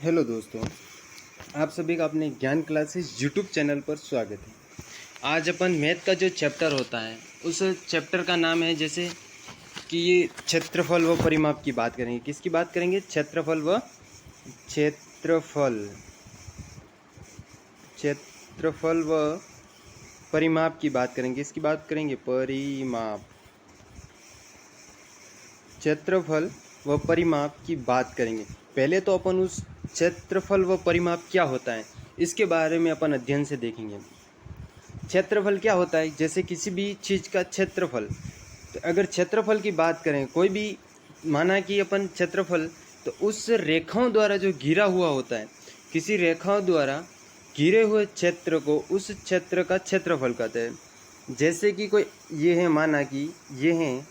Hello दोस्तों, आप सभी का अपने ज्ञान क्लासेस यूट्यूब चैनल पर स्वागत है। आज अपन मैथ का जो चैप्टर होता है उस चैप्टर का नाम है जैसे कि ये क्षेत्रफल व परिमाप की बात करेंगे। किसकी बात करेंगे? क्षेत्रफल व क्षेत्रफल व परिमाप की बात करेंगे। इसकी बात करेंगे परिमाप, क्षेत्रफल व परिमाप की बात करेंगे। पहले तो अपन उस क्षेत्रफल व परिमाप क्या होता है इसके बारे में अपन अध्ययन से देखेंगे। क्षेत्रफल क्या होता है? जैसे किसी भी चीज़ का क्षेत्रफल, तो अगर क्षेत्रफल की बात करें, कोई भी माना कि अपन क्षेत्रफल, तो उस रेखाओं द्वारा जो घिरा हुआ होता है, किसी रेखाओं द्वारा घिरे हुए क्षेत्र को उस क्षेत्र का क्षेत्रफल कहते हैं। जैसे कि कोई ये है, माना कि ये है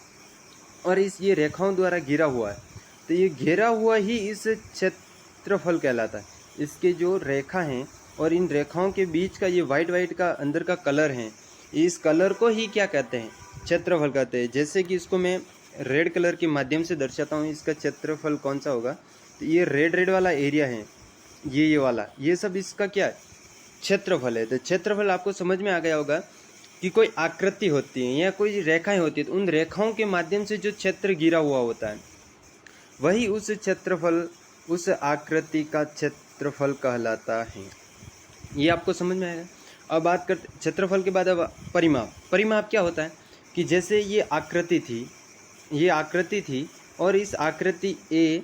और ये रेखाओं द्वारा घिरा हुआ है, तो ये घेरा हुआ ही इस क्षेत्रफल कहलाता है। इसके जो रेखा हैं और इन रेखाओं के बीच का ये वाइट का अंदर का कलर है, इस कलर को ही क्या कहते हैं? क्षेत्रफल कहते हैं। जैसे कि इसको मैं रेड कलर के माध्यम से दर्शाता हूँ, इसका क्षेत्रफल कौन सा होगा, तो ये रेड वाला एरिया है, ये वाला, ये सब इसका क्या है? क्षेत्रफल है। तो क्षेत्रफल आपको समझ में आ गया होगा कि कोई आकृति होती है या कोई रेखाएं होती है, तो उन रेखाओं के माध्यम से जो क्षेत्र घिरा हुआ होता है वही उस क्षेत्रफल, उस आकृति का क्षेत्रफल कहलाता है। ये आपको समझ में आएगा। अब बात करते क्षेत्रफल के बाद अब परिमाप। परिमाप क्या होता है कि जैसे ये आकृति थी और इस आकृति ए,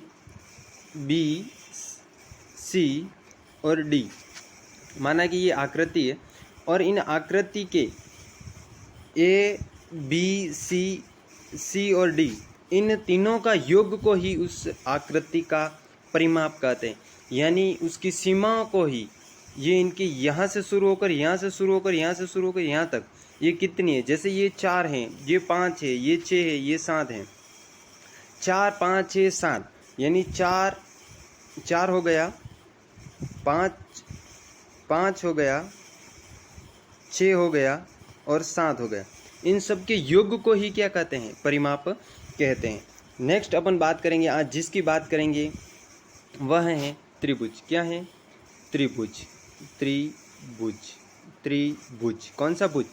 बी, सी और डी, माना कि ये आकृति है और इन आकृति के ए, बी, सी और डी, इन तीनों का योग को ही उस आकृति का परिमाप कहते हैं। यानी उसकी सीमाओं को ही, ये इनके यहाँ से शुरू होकर यहाँ से शुरू होकर यहाँ से शुरू होकर यहाँ तक ये कितनी है? जैसे ये 4 हैं, ये 5 है, ये 6 है, ये 7 है। 4, 5, 6, 7, यानी 4 हो गया, 5 हो गया, 6 हो गया और 7 हो गया। इन सब के योग को ही क्या कहते हैं? परिमाप कहते हैं। नेक्स्ट अपन बात करेंगे, आज जिसकी बात करेंगे वह है त्रिभुज। क्या है? त्रिभुज। कौन सा भुज?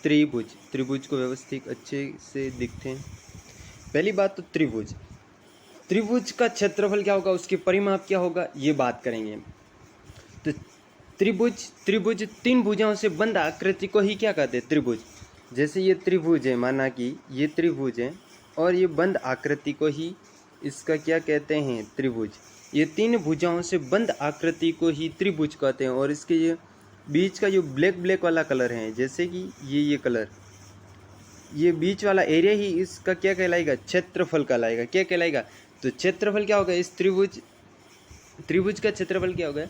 त्रिभुज। त्रिभुज को व्यवस्थित अच्छे से दिखते हैं। पहली बात तो त्रिभुज का क्षेत्रफल क्या होगा, उसके परिमाप क्या होगा, ये बात करेंगे। तो त्रिभुज 3 भुजाओं से बंद आकृति को ही क्या कहते हैं? त्रिभुज। जैसे ये त्रिभुज है, माना कि ये त्रिभुज है और ये बंद आकृति को ही इसका क्या कहते हैं? त्रिभुज। ये 3 भुजाओं से बंद आकृति को ही त्रिभुज कहते हैं। और इसके ये बीच का जो ब्लैक वाला कलर है, जैसे कि ये कलर, ये बीच वाला एरिया ही इसका क्या कहलाएगा? क्षेत्रफल कहलाएगा। क्या कहलाएगा? तो क्षेत्रफल क्या होगा इस त्रिभुज का क्षेत्रफल क्या होगा?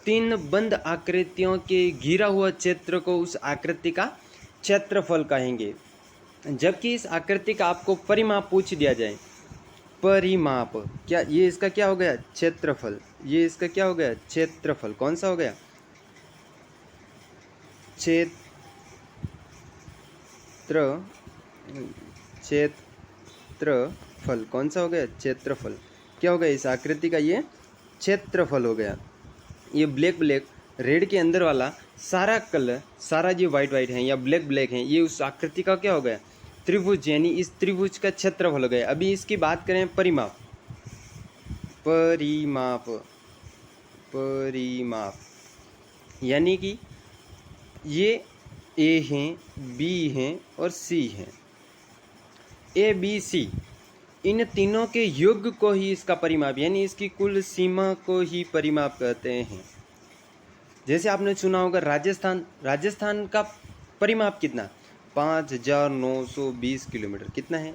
3 बंद आकृतियों के घिरा हुआ क्षेत्र को उस आकृति का क्षेत्रफल कहेंगे। जबकि इस आकृति का आपको परिमाप पूछ दिया जाए, परिमाप क्या, ये इसका क्या हो गया? क्षेत्रफल। ये इसका क्या हो गया? क्षेत्रफल। कौन सा हो गया? क्षेत्रफल। कौन सा हो गया? क्षेत्रफल। क्या हो गया? इस आकृति का ये क्षेत्रफल हो गया। ये ब्लैक रेड के अंदर वाला सारा कलर, सारा जो वाइट है या ब्लैक है, ये उस आकृति का क्या हो गया? त्रिभुज। यानी इस त्रिभुज का क्षेत्रफल हो गया। अभी इसकी बात करें परिमाप। यानी कि ये ए हैं, बी हैं और सी हैं। ए, बी, सी, इन तीनों के योग को ही इसका परिमाप, यानी इसकी कुल सीमा को ही परिमाप कहते हैं। जैसे आपने सुना होगा राजस्थान का परिमाप कितना? 5,920 किलोमीटर। कितना है?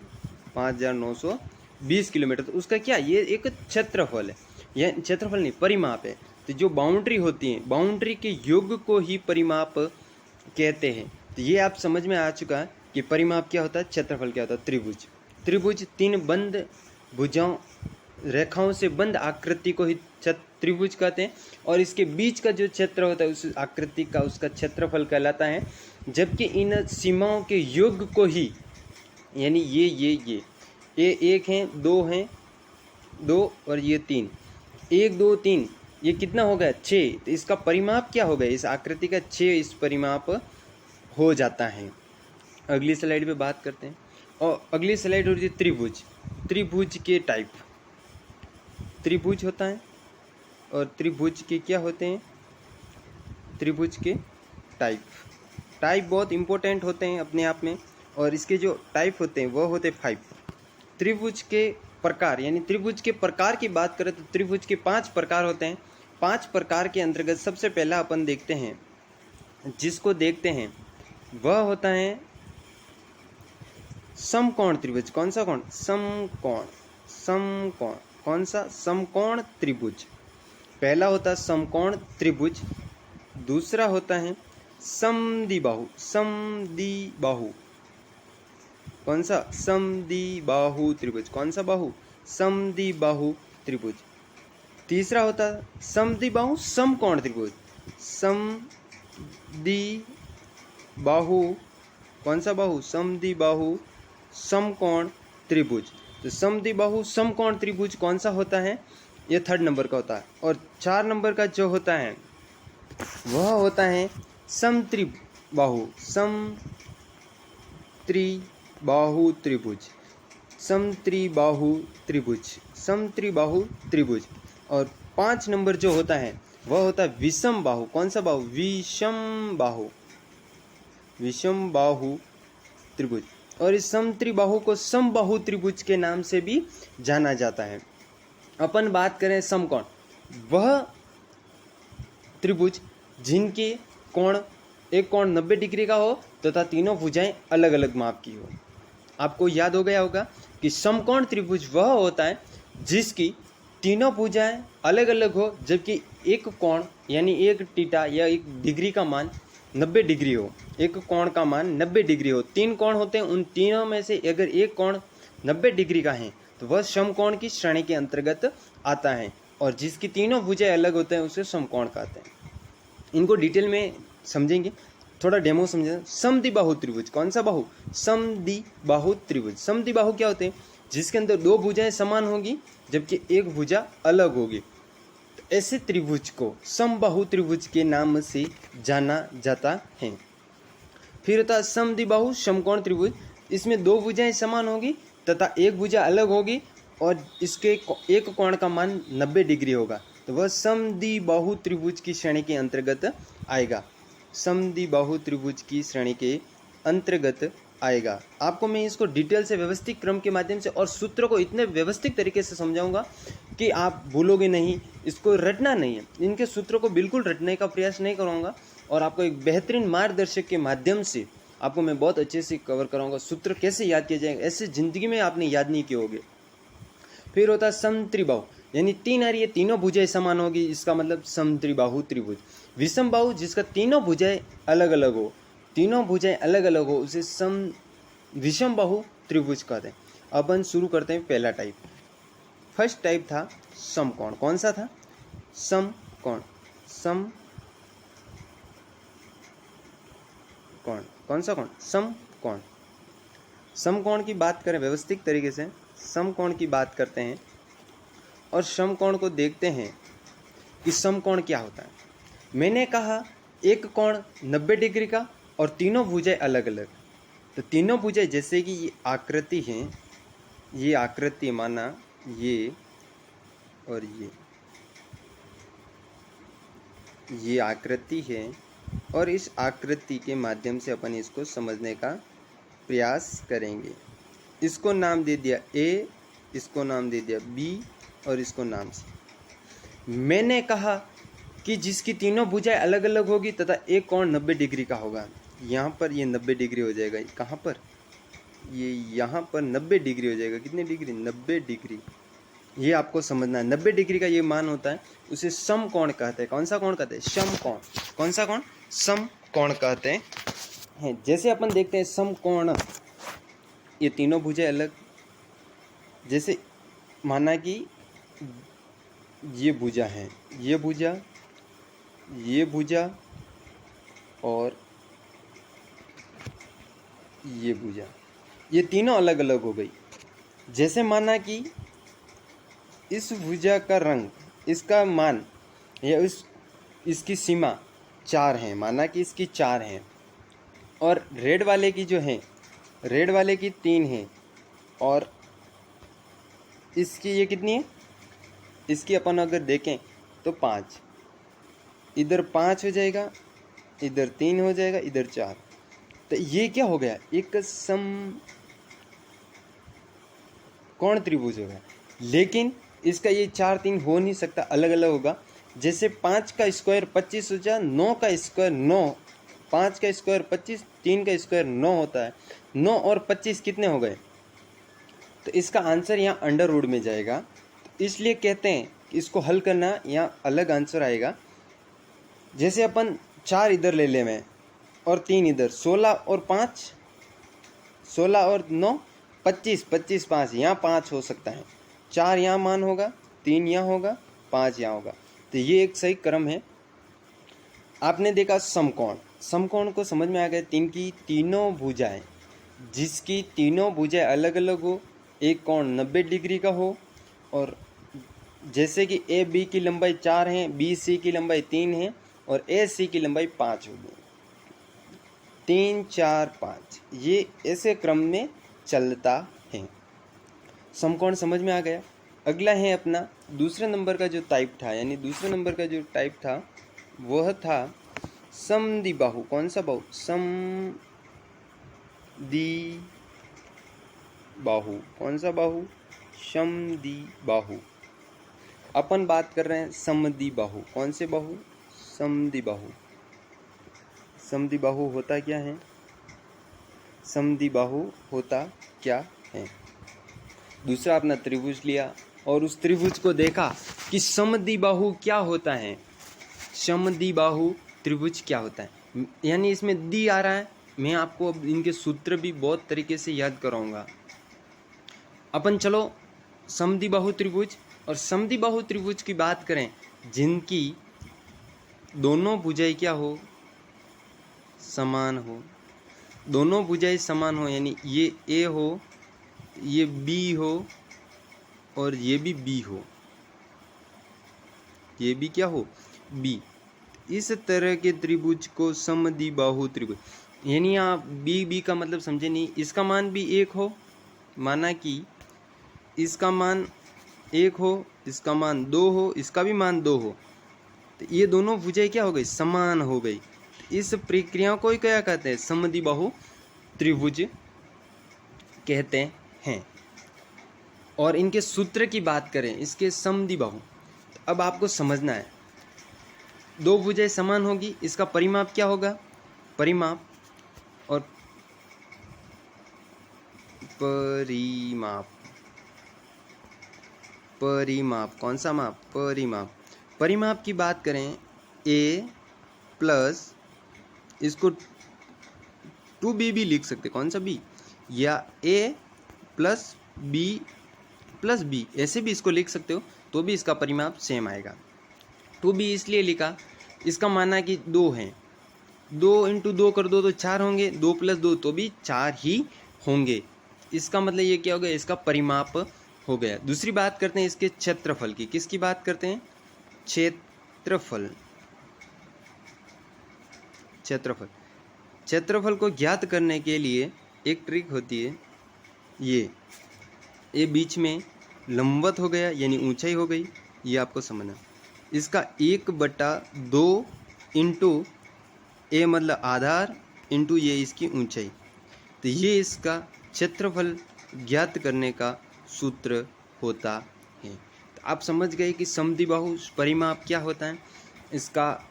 5,920 किलोमीटर। तो उसका क्या, ये एक क्षेत्रफल है। यह क्षेत्रफल नहीं, परिमाप है। तो जो बाउंड्री होती है, बाउंड्री के योग को ही परिमाप कहते हैं। तो ये आप समझ में आ चुका है कि परिमाप क्या होता है, क्षेत्रफल क्या होता है। त्रिभुज 3 बंद भुजाओं, रेखाओं से बंद आकृति को ही त्रिभुज कहते हैं। और इसके बीच का जो क्षेत्र होता है उस आकृति का, उसका क्षेत्रफल कहलाता है। जबकि इन सीमाओं के योग को ही, यानी ये 1 हैं, 2 हैं, 2 और ये 3, 1, 2, 3, ये कितना हो गया 6, तो इसका परिमाप क्या हो गया, इस आकृति का 6 इस परिमाप हो जाता है। अगली स्लाइड पे बात करते हैं। और अगली स्लाइड हो रही है त्रिभुज। त्रिभुज के टाइप, त्रिभुज होता है और त्रिभुज के क्या होते हैं, त्रिभुज के टाइप। टाइप बहुत इंपॉर्टेंट होते हैं अपने आप में, और इसके जो टाइप होते हैं वो होते हैं 5। त्रिभुज के प्रकार, यानी त्रिभुज के प्रकार की बात करें तो त्रिभुज के 5 प्रकार होते हैं। 5 प्रकार के अंतर्गत सबसे पहला अपन देखते हैं, जिसको देखते हैं वह होता है समकोण त्रिभुज। कौन सा कोण, समकोण, समकोण, कौन सा, समकोण त्रिभुज। पहला होता है समकोण त्रिभुज, दूसरा होता है समद्विबाहु, समद्विबाहु, कौन सा, समद्विबाहु त्रिभुज, कौन सा बाहु, समद्विबाहु त्रिभुज। तीसरा होता है समद्विबाहु समकोण त्रिभुज, समद्विबाहु, कौन सा बाहु, समद्विबाहु समकोण त्रिभुज। तो समद्विबाहु समकोण त्रिभुज कौन सा होता है, ये 3rd नंबर का होता है। और 4 नंबर का जो होता है वह होता है समत्रिबाहु, समत्रिबाहु त्रिभुज, समत्रिबाहु त्रिभुज, समत्रिबाहु त्रिभुज। और 5 नंबर जो होता है वह होता है विषम बाहु, कौन सा बाहु, विषम बाहु, विषम बाहु त्रिभुज। और इस समत्रिबाहु को समबाहु त्रिभुज के नाम से भी जाना जाता है। अपन बात करें समकोण, वह त्रिभुज जिनके कोण, एक कोण 90 डिग्री का हो तथा तीनों भुजाएं अलग अलग माप की हो। आपको याद हो गया होगा कि समकोण त्रिभुज वह होता है जिसकी तीनों भुजाएं अलग अलग हो, जबकि एक कोण यानी एक थीटा या एक डिग्री का मान 90 डिग्री हो, एक कोण का मान 90 डिग्री हो। 3 कोण होते हैं, उन तीनों में से अगर एक कोण 90 डिग्री का है तो वह समकोण की श्रेणी के अंतर्गत आता है, और जिसकी तीनों भुजाएं अलग होते हैं उसे समकोण कहते हैं। इनको डिटेल में समझेंगे, थोड़ा डेमो समझें। समद्विबाहु त्रिभुज, कौन सा बाहु, समद्विबाहु त्रिभुज। समद्विबाहु क्या होते हैं, जिसके अंदर 2 भुजाएं समान होगी जबकि एक भुजा अलग होगी। तो ऐसे त्रिभुज को समबाहु त्रिभुज के नाम से जाना जाता है। फिर होता है समद्विबाहु समकोण त्रिभुज। इसमें 2 भुजाएं समान होगी तथा एक भुजा अलग होगी और इसके एक कोण का मान 90 डिग्री होगा, तो वह समद्विबाहु त्रिभुज की श्रेणी के अंतर्गत आएगा, समद्विबाहु त्रिभुज की श्रेणी के अंतर्गत आएगा। आपको मैं इसको डिटेल से व्यवस्थित क्रम के माध्यम से और सूत्रों को इतने व्यवस्थित तरीके से समझाऊंगा कि आप भूलोगे नहीं, इसको रटना नहीं है। इनके सूत्रों को बिल्कुल रटने का प्रयास नहीं करूँगा और आपको एक बेहतरीन मार्गदर्शक के माध्यम से आपको मैं बहुत अच्छे से कवर कराऊंगा। सूत्र कैसे याद किए जाएंगे, ऐसे जिंदगी में आपने याद नहीं किए होंगे। फिर होता है समत्रिबाहु, यानी 3 आ रही है, तीनों भुजाएं समान होगी, इसका मतलब समत्रिबाहु त्रिभुज। विषम बाहु, जिसका तीनों भुजाएं अलग अलग हो, तीनों भुजाएं अलग अलग हो, उसे विषम बाहु त्रिभुज कहते हैं। अपन शुरू करते हैं पहला टाइप। फर्स्ट टाइप था समकोण। कौन सा था, समकोण, समकोण, कौन सा कोण, समकोण। समकोण की बात करें व्यवस्थित तरीके से, समकोण की बात करते हैं और समकोण को देखते हैं कि समकोण क्या होता है। मैंने कहा एक कोण 90 डिग्री का और तीनों भुजाएं अलग अलग। तो तीनों भुजाएं, जैसे कि ये आकृति है, ये आकृति माना ये और ये आकृति है, और इस आकृति के माध्यम से अपन इसको समझने का प्रयास करेंगे। इसको नाम दे दिया ए, इसको नाम दे दिया बी और इसको नाम सी। मैंने कहा कि जिसकी तीनों भुजाएं अलग अलग होगी तथा एक कोण 90 डिग्री का होगा। यहाँ पर ये 90 डिग्री हो जाएगा, कहाँ पर, ये यहाँ पर 90 डिग्री हो जाएगा। कितने डिग्री, 90 डिग्री। ये आपको समझना है। 90 डिग्री का ये मान होता है, उसे समकोण कहते हैं। कौन सा कोण कहते हैं, समकोण। कौन सा कोण, समकोण कहते हैं। जैसे अपन देखते हैं समकोण, ये तीनों भुजाएं अलग, जैसे माना कि ये भुजा है, ये भुजा, ये भुजा और ये भुजा, ये तीनों अलग अलग हो गई। जैसे माना कि इस भुजा का रंग, इसका मान या इसकी सीमा 4 है, माना कि इसकी 4 है, और रेड वाले की जो है, रेड वाले की 3 है, और इसकी ये कितनी है, इसकी अपन अगर देखें तो 5, इधर 5 हो जाएगा, इधर 3 हो जाएगा, इधर 4। तो ये क्या हो गया, एक समकोण त्रिभुज हो गया। लेकिन इसका ये 4 3 हो नहीं सकता, अलग अलग होगा। जैसे 5 का स्क्वायर 25 हो जाए, 9 का स्क्वायर 9, 5 का स्क्वायर 25, 3 का स्क्वायर 9 होता है। 9 और 25 कितने हो गए, तो इसका आंसर यहाँ अंडर रूट में जाएगा। तो इसलिए कहते हैं कि इसको हल करना, यहाँ अलग आंसर आएगा। जैसे अपन 4 इधर ले ले में और 3 इधर, 16 और 5, 16 और 9 25, 25 5, यहाँ 5 हो सकता है, 4 यहाँ मान होगा, 3 यहाँ होगा, 5 यहाँ होगा। तो ये एक सही क्रम है। आपने देखा समकोण, समकोण को समझ में आ गया, तिनकी तीनों भुजाएं, जिसकी तीनों भुजाएं अलग अलग हो, एक कोण 90 डिग्री का हो, और जैसे कि ए बी की लंबाई 4 है, बी सी की लंबाई 3 है, और ए सी की लंबाई 5 होगी, 3 4 5, ये ऐसे क्रम में चलता है। समकोण समझ में आ गया। अगला है अपना दूसरे नंबर का जो टाइप था, यानी दूसरे नंबर का जो टाइप था वह था समद्विबाहु। कौन सा बाहु, समद्विबाहु। कौन सा बाहु, समद्विबाहु। अपन बात कर रहे हैं समद्विबाहु। कौन से बाहु, समद्विबाहु। समद्विबाहु होता क्या है, समद्विबाहु होता क्या है। दूसरा अपना त्रिभुज लिया और उस त्रिभुज को देखा कि समद्विबाहु क्या होता है, समद्विबाहु त्रिभुज क्या होता है। यानी इसमें दी आ रहा है, मैं आपको अब इनके सूत्र भी बहुत तरीके से याद कराऊंगा। अपन चलो समद्विबाहु त्रिभुज, और समद्विबाहु त्रिभुज की बात करें जिनकी दोनों भुजाएं क्या हो, समान हो। दोनों भुजाएं समान हो, यानी ये ए हो, ये बी हो, और ये भी बी हो, ये भी क्या हो, बी। इस तरह के त्रिभुज को समद्विबाहु त्रिभुज, यानी आप बी का मतलब समझे नहीं। इसका मान भी 1 हो, माना कि इसका मान 1 हो, इसका मान 2 हो, इसका भी मान 2 हो, तो ये दोनों भुजाएं क्या हो गई, समान हो गई। इस प्रक्रिया को ही क्या कहते हैं, समद्विबाहु त्रिभुज कहते हैं। और इनके सूत्र की बात करें इसके समद्विबाहु, तो अब आपको समझना है, दो भुजाएं समान होगी, इसका परिमाप क्या होगा, परिमाप और परिमाप, परिमाप कौन सा माप, परिमाप। परिमाप की बात करें a प्लस, इसको 2b भी लिख सकते, कौन सा b, या a plus b plus b, ऐसे भी इसको लिख सकते हो, तो भी इसका परिमाप सेम आएगा। 2b इसलिए लिखा, इसका माना कि 2 है, 2 इंटू 2 कर दो तो 4 होंगे, 2 प्लस 2 तो भी 4 ही होंगे। इसका मतलब ये क्या हो गया, इसका परिमाप हो गया। दूसरी बात करते हैं इसके क्षेत्रफल की। किसकी बात करते हैं, क्षेत्रफल। क्षेत्रफल, क्षेत्रफल को ज्ञात करने के लिए एक ट्रिक होती है, ये बीच में लंबवत हो गया यानी ऊंचाई हो गई, ये आपको समझना। इसका 1/2 इंटू ए मतलब आधार इंटू ये इसकी ऊंचाई, तो ये इसका क्षेत्रफल ज्ञात करने का सूत्र होता है। तो आप समझ गए कि समद्विबाहु परिमाप क्या होता है। इसका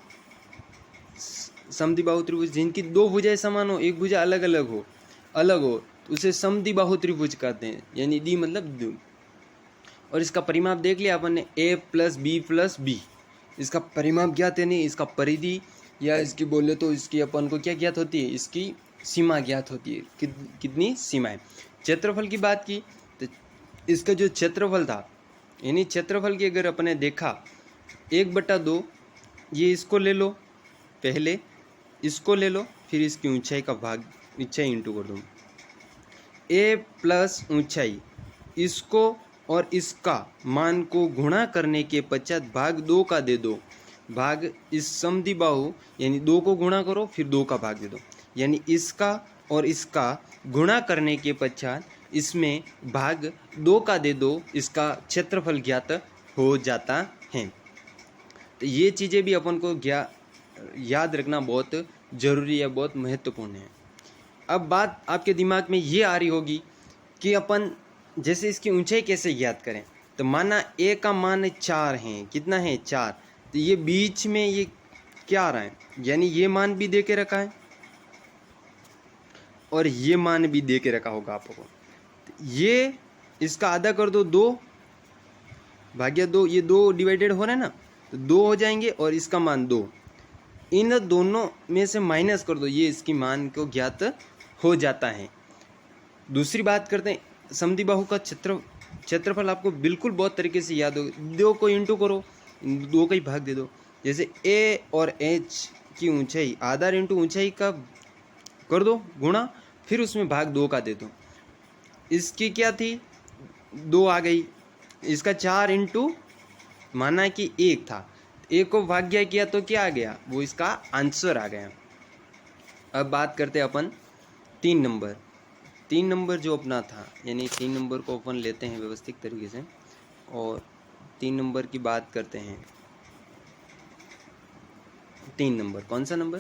समद्विबाहु त्रिभुज जिनकी दो भुजाएं समान हो, एक भुजा अलग अलग हो, तो उसे समद्विबाहु त्रिभुज कहते हैं, यानी दी मतलब दो। और इसका परिमाप देख लिया अपन ने, a plus B plus B, इसका परिमाप ज्ञात है, नहीं इसका परिधि या इसकी बोले तो इसकी अपन को क्या ज्ञात होती है, इसकी सीमा ज्ञात होती है, कितनी सीमाएं। क्षेत्रफल की बात की तो इसका जो क्षेत्रफल था, यानी क्षेत्रफल की अगर अपने देखा 1/2, ये इसको ले लो, पहले इसको ले लो, फिर इसकी ऊंचाई का भाग, ऊंचाई इंटू कर दो, a प्लस ऊंचाई, इसको और इसका मान को गुणा करने के पश्चात भाग 2 का दे दो, भाग इस समद्विबाहु यानी 2 को गुणा करो, फिर 2 का भाग दे दो, यानी इसका और इसका गुणा करने के पश्चात इसमें भाग 2 का दे दो, इसका क्षेत्रफल ज्ञात हो जाता है। तो ये चीज़ें भी अपन को याद रखना बहुत जरूरी है, बहुत महत्वपूर्ण है। अब बात आपके दिमाग में ये आ रही होगी कि अपन जैसे इसकी ऊंचाई कैसे ज्ञात करें। तो माना ए का मान 4 है, कितना है 4, तो ये बीच में ये क्या आ रहा है, यानी ये मान भी दे के रखा है और ये मान भी दे के रखा होगा आपको। ये इसका आधा कर दो, 2 भाग्य 2, ये 2 डिवाइडेड हो रहा है ना, तो 2 हो जाएंगे और इसका मान 2, इन दोनों में से माइनस कर दो, ये इसकी मान को ज्ञात हो जाता है। दूसरी बात करते हैं, समद्विबाहु का क्षेत्रफल आपको बिल्कुल बहुत तरीके से याद होगा। 2 को इंटू करो, 2 का ही भाग दे दो। जैसे ए और एच की ऊंचाई, आधार इंटू ऊंचाई का कर दो गुणा, फिर उसमें भाग 2 का दे दो। इसकी क्या थी, 2 आ गई, इसका 4 इंटू माना कि 1 था, 1 को भाग्य किया तो क्या आ गया, वो इसका आंसर आ गया। अब बात करते हैं अपन 3 नंबर। 3 नंबर जो अपना था, यानी 3 नंबर को अपन लेते हैं व्यवस्थित तरीके से और 3 नंबर की बात करते हैं। 3 नंबर कौन सा नंबर,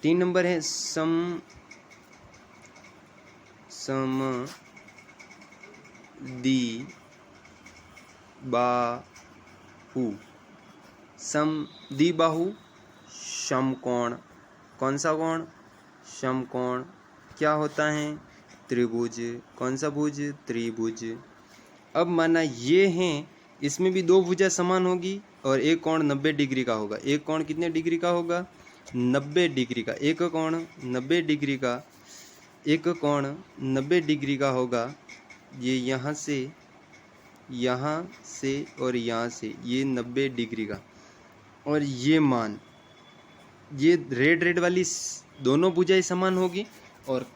3 नंबर है समद्विबाहु समकोण, कौन सा कोण, समकोण। क्या होता है, त्रिभुज। कौन सा भुज, त्रिभुज। अब माना ये हैं, इसमें भी 2 भुजा समान होगी और एक कोण 90 डिग्री का होगा। एक कोण कितने डिग्री का होगा, 90 डिग्री का। एक कोण 90 डिग्री का, एक कोण 90 डिग्री का होगा। ये यहाँ से और यहाँ से ये 90 डिग्री का। और ये मान, ये रेड वाली दोनों भुजाएं समान होगी और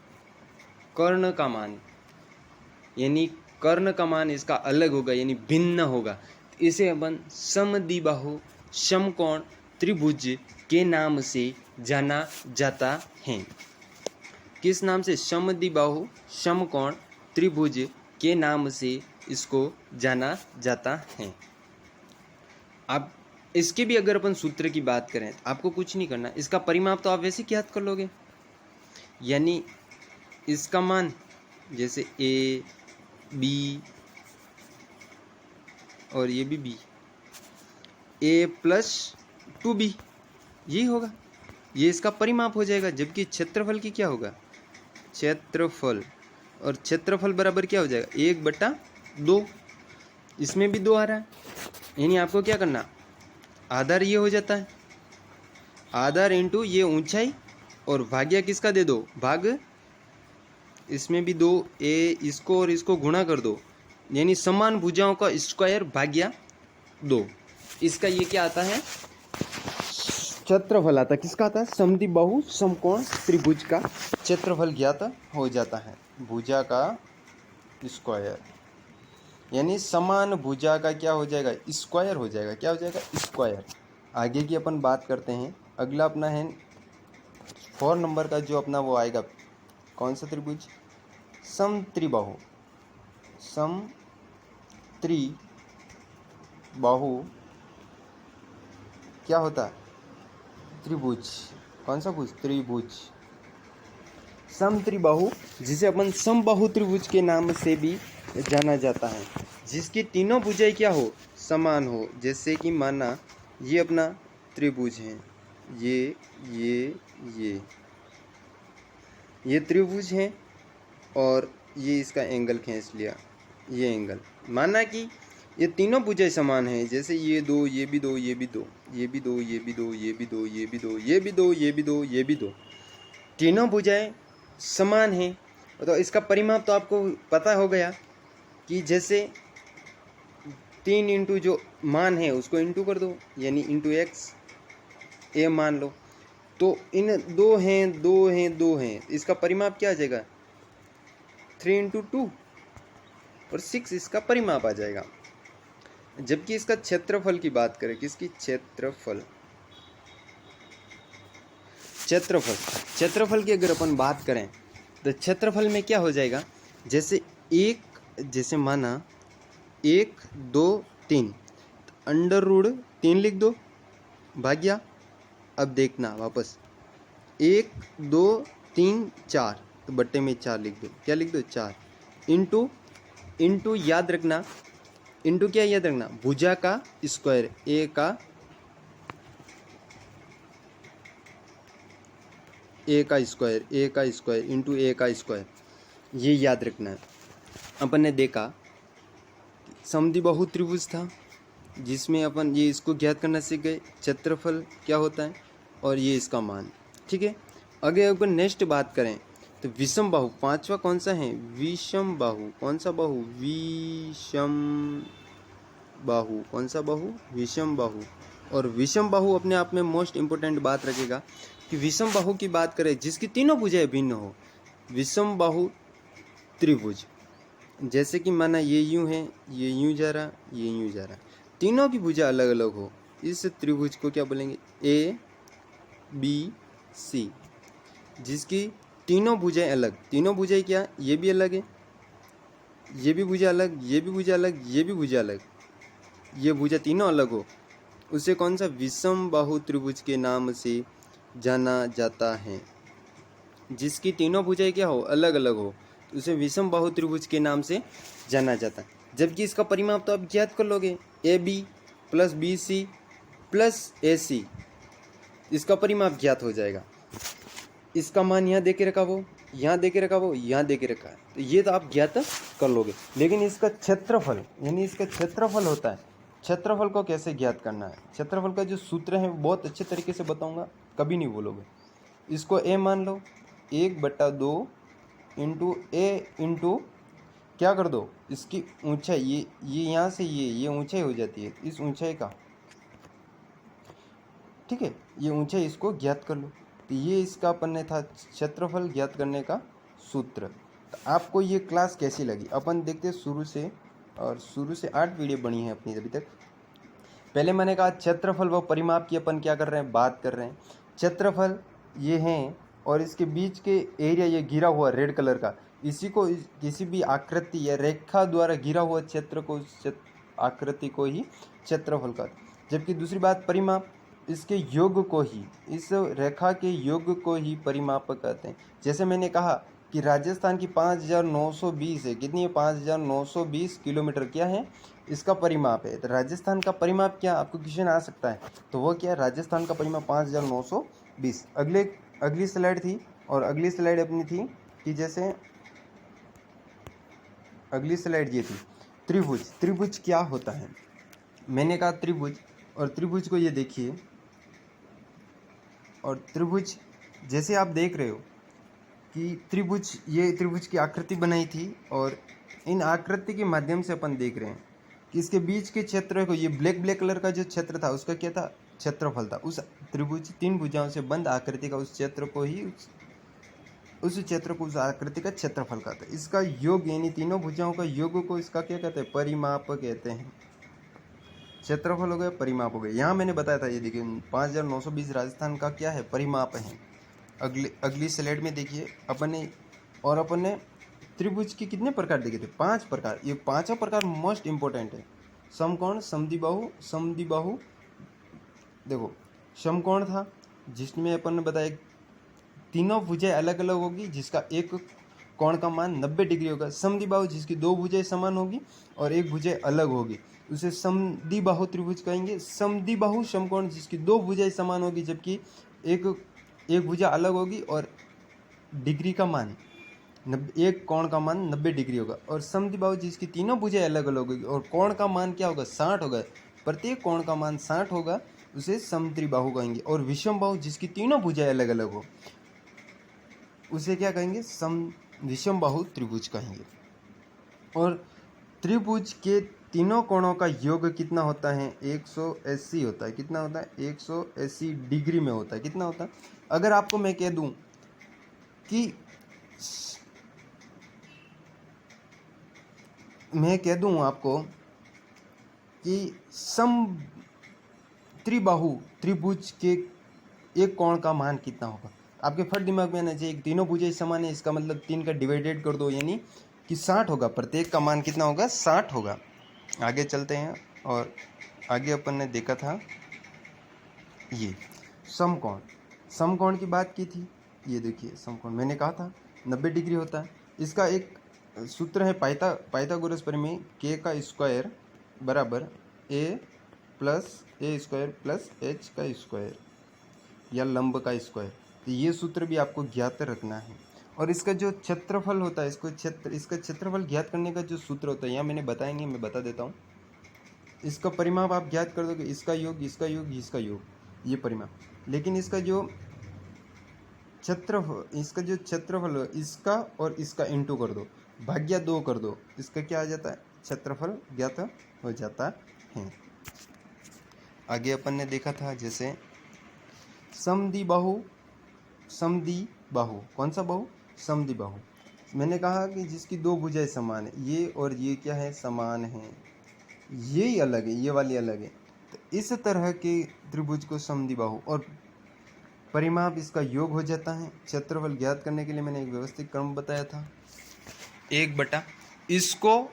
कर्ण का मान, यानी कर्ण का मान इसका अलग होगा, यानी भिन्न होगा। इसे अपन समद्विबाहु समकोण त्रिभुज के नाम से जाना जाता है। किस नाम से, समद्विबाहु समकोण त्रिभुज के नाम से इसको जाना जाता है। अब इसके भी अगर अपन सूत्र की बात करें, आपको कुछ नहीं करना, इसका परिमाप तो आप वैसे ही याद कर लोगे। यानी इसका मान जैसे ए बी और ये भी बी, ए प्लस 2b, यही होगा, ये इसका परिमाप हो जाएगा। जबकि क्षेत्रफल की क्या होगा, क्षेत्रफल, और क्षेत्रफल बराबर क्या हो जाएगा, 1/2। इसमें भी 2 आ रहा है, यानी आपको क्या करना, आधार ये हो जाता है, आधार इंटू ये ऊंचाई और भाग्य किसका दे दो, भाग इसमें भी 2, ए इसको और इसको गुणा कर दो, यानी समान भुजाओं का स्क्वायर भाग्या 2। इसका ये क्या आता है, क्षेत्रफल आता है। किसका आता है, समद्विबाहु समकोण त्रिभुज का क्षेत्रफल ज्ञात हो जाता है। भुजा का स्क्वायर, यानी समान भुजा का क्या हो जाएगा, स्क्वायर हो जाएगा। क्या हो जाएगा, स्क्वायर। आगे की अपन बात करते हैं। अगला अपना है 4 नंबर का, जो अपना वो आएगा कौन सा त्रिभुज, समत्रिबाहु। समत्रिबाहु क्या होता है, त्रिभुज। कौन सा भुज, त्रिभुज। समत्रिबाहु, जिसे अपन समबाहु त्रिभुज के नाम से भी जाना जाता है, जिसकी तीनों भुजाएं क्या हो, समान हो। जैसे कि माना ये अपना त्रिभुज है, ये त्रिभुज है और ये इसका एंगल खींच लिया, ये एंगल। माना कि ये तीनों भुजाएं समान हैं, जैसे ये 2, ये भी 2, ये भी 2, ये भी 2, ये भी 2, ये भी 2, ये भी 2, ये भी 2, ये भी 2, ये भी 2, तीनों भुजाएं समान हैं। तो इसका परिमाप तो आपको पता हो गया कि जैसे 3 इंटू जो मान है उसको इंटू कर दो, यानी इंटू एक्स ए मान लो। तो इन 2 हैं 2 हैं 2 हैं, इसका परिमाप क्या आ जाएगा, 3 इंटू 2 और 6 इसका परिमाप आ जाएगा। जबकि इसका क्षेत्रफल की बात करें, किसकी, क्षेत्रफल, क्षेत्रफल, क्षेत्रफल की अगर अपन बात करें तो क्षेत्रफल में क्या हो जाएगा, जैसे माना 1 2 3, अंडर रूट 3 लिख दो भाग्या, अब देखना वापस 1 2 3 4, तो बट्टे में 4 लिख दो, क्या लिख दो 4, इंटू याद रखना, इंटू क्या याद रखना, भुजा का स्क्वायर, ए का स्क्वायर इंटू ए का स्क्वायर, ये याद रखना है। अपन ने देखा समद्विबाहु त्रिभुज था जिसमें अपन ये इसको ज्ञात करना सीख गए, क्षेत्रफल क्या होता है और ये इसका मान, ठीक है। अगर अपन नेक्स्ट बात करें तो विषम बाहु, पांचवा कौन सा है, विषम बाहु, कौन सा बाहु, विषम बाहु, कौन सा बाहु, विषम बाहु। और विषम बाहु अपने आप में मोस्ट इंपोर्टेंट बात रखेगा कि विषम बाहु की बात करें जिसकी तीनों भुजाएं भिन्न हो, विषम बाहु त्रिभुज, जैसे कि माना ये यूं है, ये यूं जा रहा, ये यूं जा रहा, तीनों की भुजा अलग अलग हो, इस त्रिभुज को क्या बोलेंगे, ए बी सी, जिसकी तीनों भुजाएं अलग, तीनों भुजाएं क्या, ये भी अलग है, ये भी भुजा अलग, ये भी भुजा अलग, ये भी भुजा अलग, ये भुजा तीनों अलग हो, उसे कौन सा, विषम बाहु त्रिभुज के नाम से जाना जाता है। जिसकी तीनों भुजाएं क्या हो, अलग अलग हो, तो उसे विषम बाहु त्रिभुज के नाम से जाना जाता है। जबकि इसका परिमाप तो आप ज्ञात कर लोगे, A B plus B C plus A C, इसका परिमाप ज्ञात हो जाएगा। इसका मान यहाँ दे के रखा, वो यहाँ दे के रखा, वो यहाँ दे के रखा है, तो ये तो आप ज्ञात कर लोगे। लेकिन इसका क्षेत्रफल, यानी इसका क्षेत्रफल होता है, क्षेत्रफल को कैसे ज्ञात करना है, क्षेत्रफल का जो सूत्र है बहुत अच्छे तरीके से बताऊंगा, कभी नहीं बोलोगे। इसको ए मान लो, 1/2 इंटू ए इंटू क्या कर दो, इसकी ऊंचाई, ये यहाँ से ये ऊंचाई हो जाती है, इस ऊंचाई का, ठीक है, ये ऊंचाई इसको ज्ञात कर लो। तो ये इसका अपन ने था क्षेत्रफल ज्ञात करने का सूत्र। तो आपको ये क्लास कैसी लगी, अपन देखते शुरू से, और शुरू से 8 वीडियो बनी है अपनी अभी तक। पहले मैंने कहा क्षेत्रफल व परिमाप की अपन क्या कर रहे हैं, बात कर रहे हैं। क्षेत्रफल ये हैं और इसके बीच के एरिया ये घिरा हुआ रेड कलर का, इसी को किसी भी आकृति या रेखा द्वारा घिरा हुआ क्षेत्र को, आकृति को ही क्षेत्रफल का। जबकि दूसरी बात परिमाप, इसके योग को ही, इस रेखा के योग को ही परिमाप कहते हैं। जैसे मैंने कहा कि राजस्थान की 5920 है, कितनी है, 5920 किलोमीटर क्या है, इसका परिमाप है। तो राजस्थान का परिमाप क्या, आपको क्वेश्चन आ सकता है, तो वो क्या है, राजस्थान का परिमाप 5920। अगली स्लाइड थी, और अगली स्लाइड अपनी थी कि जैसे अगली स्लाइड ये थी त्रिभुज। त्रिभुज क्या होता है, मैंने कहा त्रिभुज, और त्रिभुज को ये देखिए, और त्रिभुज जैसे आप देख रहे हो कि त्रिभुज, ये त्रिभुज की आकृति बनाई थी, और इन आकृति के माध्यम से अपन देख रहे हैं कि इसके बीच के क्षेत्र को, ये ब्लैक कलर का जो क्षेत्र था उसका क्या था, क्षेत्रफल था। उस त्रिभुज, 3 भुजाओं से बंद आकृति का उस क्षेत्र को ही, उस क्षेत्र को, उस आकृति का क्षेत्रफल कहते हैं। इसका योग, यानी तीनों भुजाओं का योग को इसका क्या कहते हैं, परिमाप कहते हैं। क्षेत्रफल हो गया, परिमाप हो गया। यहाँ मैंने बताया था, ये देखिए 5920 राजस्थान का क्या है, परिमाप है। अगली स्लाइड में देखिए अपन ने त्रिभुज के कितने प्रकार देखे थे, 5 प्रकार। ये 5 प्रकार मोस्ट इंपॉर्टेंट है। समकोण, समद्विबाहु, देखो समकोण था जिसमें अपन ने बताया तीनों भुजाएं अलग अलग होगी, जिसका एक कोण का मान 90 डिग्री होगा। समद्विबाहु जिसकी 2 भुजाएं समान होगी और एक भुजाएं अलग होगी, उसे समद्विबाहु त्रिभुज कहेंगे। समद्विबाहु समकोण जिसकी 2 भुजाएं समान होगी जबकि एक भुजा अलग होगी और डिग्री का मान, एक कोण का मान 90 डिग्री होगा। और समद्विबाहु जिसकी तीनों भुजाएं अलग अलग होगी और कोण का मान क्या होगा, 60 होगा, प्रत्येक कोण का मान 60 होगा, उसे समद्विबाहु कहेंगे। और विषमबाहु जिसकी तीनों भुजाएं अलग अलग हो, उसे क्या कहेंगे, विषमबाहु त्रिभुज कहेंगे। और त्रिभुज के तीनों कोणों का योग कितना होता है, 180 होता है। कितना होता है, 180 डिग्री में होता है। कितना होता है, अगर आपको मैं कह दूं कि आपको कि त्रिबाहु त्रिभुज के एक कोण का मान कितना होगा, आपके फट दिमाग में आना चाहिए कि तीनों भुजाएं समान है, इसका मतलब 3 का डिवाइडेड कर दो यानी कि 60 होगा, प्रत्येक का मान कितना होगा, 60 होगा। आगे चलते हैं और आगे अपन ने देखा था ये समकोण, समकोण की बात की थी। ये देखिए समकोण मैंने कहा था 90 डिग्री होता है। इसका एक सूत्र है पाइथागोरस प्रमेय, के का स्क्वायर बराबर ए स्क्वायर प्लस एच का स्क्वायर या लंब का स्क्वायर। तो ये सूत्र भी आपको ज्ञात रखना है। और इसका जो क्षेत्रफल होता है, इसका क्षेत्रफल ज्ञात करने का जो सूत्र होता है यहाँ मैंने बताएंगे, मैं बता देता हूँ। इसका परिमाप आप ज्ञात कर दोगे, इसका योग इसका योग इसका योग, ये परिमाप। लेकिन इसका जो क्षेत्रफल हो, इसका और इसका इंटू कर दो, भाग्या 2 कर दो, इसका क्या आ जाता है, क्षेत्रफल ज्ञात हो जाता है। आगे अपन ने देखा था जैसे समद्विबाहु, कौन सा बाहु, समद्विबाहु। मैंने कहा कि जिसकी 2 भुजाएं समान है, ये और ये क्या है, समान है, ये ही अलग है, ये वाली अलग है। तो इस तरह के त्रिभुज को समद्विबाहु, और परिमाप इसका योग हो जाता है। क्षेत्रफल ज्ञात करने के लिए मैंने एक व्यवस्थित क्रम बताया था, 1/, इसको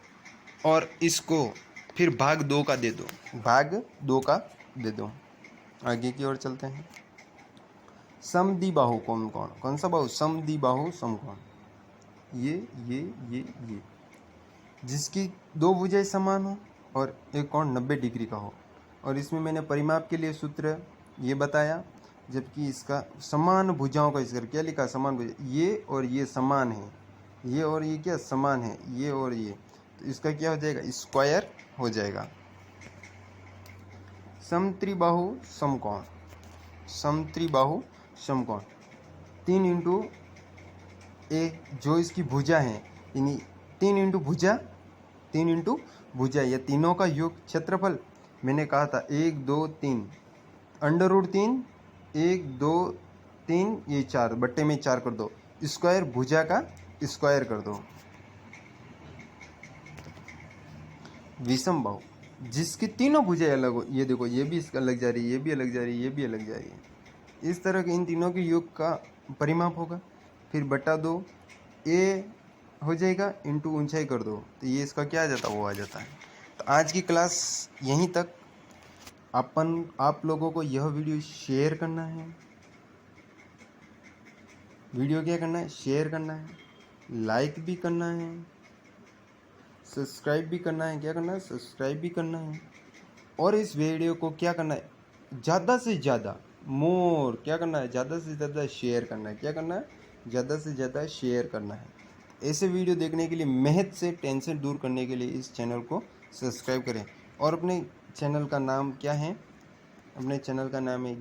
और इसको फिर भाग 2 का दे दो, आगे की ओर चलते हैं। समद्विबाहु कौन सा बाहु, समद्विबाहु समकोण, ये जिसकी 2 भुजाएं समान हो और एक कोण 90 डिग्री का हो। और इसमें मैंने परिमाप के लिए सूत्र ये बताया, जबकि इसका समान भुजाओं का इसका क्या लिखा, समान भुजा, ये और ये समान है, ये और ये क्या समान है, ये और ये, तो इसका क्या हो जाएगा, स्क्वायर हो जाएगा। समत्रिबाहु समकोण, 3 इंटू ए, जो इसकी भुजा है, यानी 3 इंटू भुजा, ये तीनों का योग। क्षेत्रफल मैंने कहा था 1 2 3 √3, 1 2 3, ये 4 बट्टे में 4 कर दो, स्क्वायर भुजा का स्क्वायर कर दो। विषम बाहु, जिसकी तीनों भुजाएं अलग हो, ये देखो ये भी इसका अलग जा रही है, ये भी अलग जा रही है, ये भी अलग जा रही है, इस तरह के इन तीनों के योग का परिमाप होगा, फिर बटा 2 ए हो जाएगा, इंटू ऊंचाई कर दो, तो ये इसका क्या आ जाता है, वो आ जाता है। तो आज की क्लास यहीं तक। आप लोगों को यह वीडियो शेयर करना है, क्या करना है, शेयर करना है, लाइक भी करना है, सब्सक्राइब भी करना है, सब्सक्राइब भी करना है। और इस वीडियो को क्या करना है, ज़्यादा से ज़्यादा क्या करना है, ज़्यादा से ज़्यादा शेयर करना है, ज़्यादा से ज़्यादा शेयर करना है। ऐसे वीडियो देखने के लिए, मेहनत से टेंशन दूर करने के लिए इस चैनल को सब्सक्राइब करें। और अपने चैनल का नाम क्या है, अपने चैनल का नाम है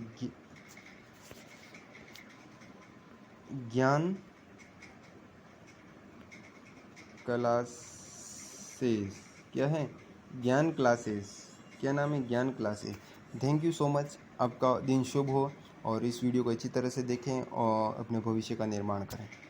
ज्ञान क्लासेस, क्या है, ज्ञान क्लासेस, क्या नाम है, ज्ञान classes. Thank you so much, आपका दिन शुभ हो और इस वीडियो को अच्छी तरह से देखें और अपने भविष्य का निर्माण करें।